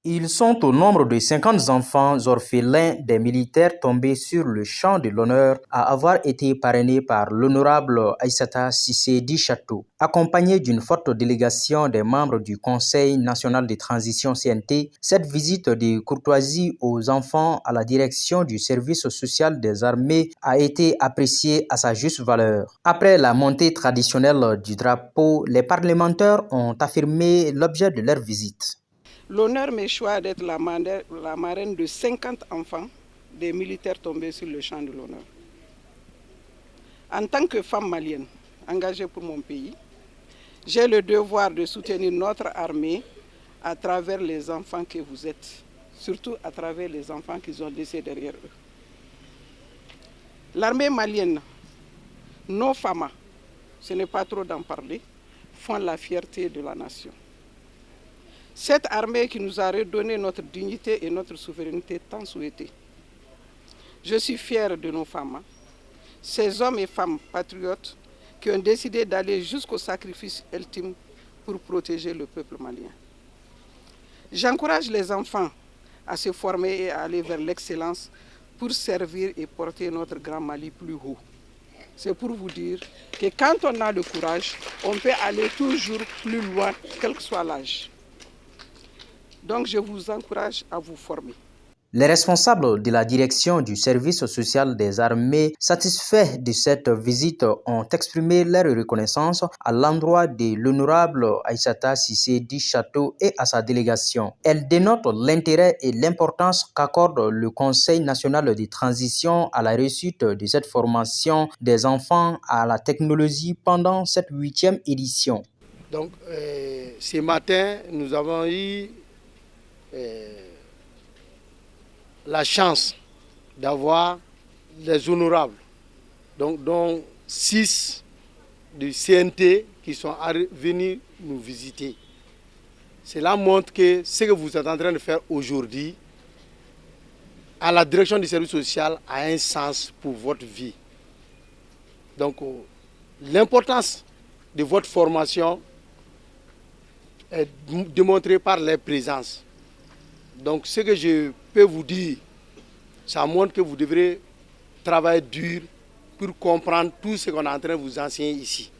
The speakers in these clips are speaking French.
Ils sont au nombre de 50 enfants orphelins des militaires tombés sur le champ de l'honneur à avoir été parrainés par l'honorable Aïssata Cissé Dichato. Accompagnés d'une forte délégation des membres du Conseil national de transition CNT, cette visite de courtoisie aux enfants à la direction du service social des armées a été appréciée à sa juste valeur. Après la montée traditionnelle du drapeau, les parlementaires ont affirmé l'objet de leur visite. L'honneur m'est choisi d'être la marraine de 50 enfants des militaires tombés sur le champ de l'honneur. En tant que femme malienne engagée pour mon pays, j'ai le devoir de soutenir notre armée à travers les enfants que vous êtes, surtout à travers les enfants qu'ils ont laissés derrière eux. L'armée malienne, nos femmes, ce n'est pas trop d'en parler, font la fierté de la nation. Cette armée qui nous a redonné notre dignité et notre souveraineté tant souhaitée. Je suis fier de nos femmes, ces hommes et femmes patriotes qui ont décidé d'aller jusqu'au sacrifice ultime pour protéger le peuple malien. J'encourage les enfants à se former et à aller vers l'excellence pour servir et porter notre grand Mali plus haut. C'est pour vous dire que quand on a le courage, on peut aller toujours plus loin, quel que soit l'âge. Donc, je vous encourage à vous former. Les responsables de la direction du service social des armées, satisfaits de cette visite, ont exprimé leur reconnaissance à l'endroit de l'honorable Aïssata Cissé Dichato et à sa délégation. Elle dénote l'intérêt et l'importance qu'accorde le Conseil national de transition à la réussite de cette formation des enfants à la technologie pendant cette 8e édition. Donc, ce matin, nous avons eu la chance d'avoir les honorables, donc, dont 6 du CNT qui sont venus nous visiter. Cela montre que ce que vous êtes en train de faire aujourd'hui à la direction du service social a un sens pour votre vie. Donc, l'importance de votre formation est démontrée par les présences. Donc, ce que je peux vous dire, ça montre que vous devrez travailler dur pour comprendre tout ce qu'on est en train de vous enseigner ici.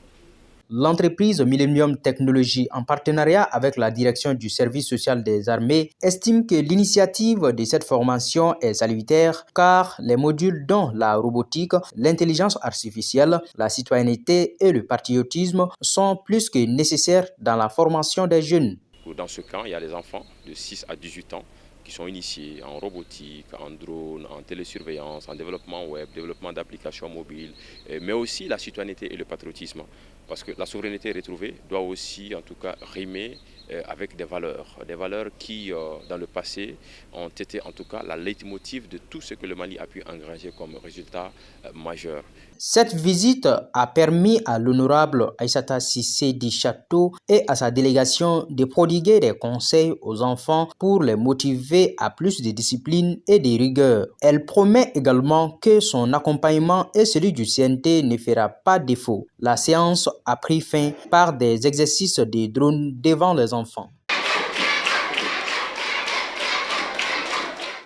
L'entreprise Millennium Technology, en partenariat avec la direction du service social des armées, estime que l'initiative de cette formation est salutaire car les modules dont la robotique, l'intelligence artificielle, la citoyenneté et le patriotisme sont plus que nécessaires dans la formation des jeunes. Dans ce camp, il y a les enfants de 6 à 18 ans qui sont initiés en robotique, en drone, en télésurveillance, en développement web, développement d'applications mobiles, mais aussi la citoyenneté et le patriotisme. Parce que la souveraineté retrouvée doit aussi, en tout cas, rimer avec des valeurs qui, dans le passé, ont été en tout cas la leitmotiv de tout ce que le Mali a pu engranger comme résultat majeur. Cette visite a permis à l'honorable Aïssata Cissé Dichato et à sa délégation de prodiguer des conseils aux enfants pour les motiver à plus de discipline et de rigueur. Elle promet également que son accompagnement et celui du CNT ne fera pas défaut. La séance a pris fin par des exercices de drone devant les enfants.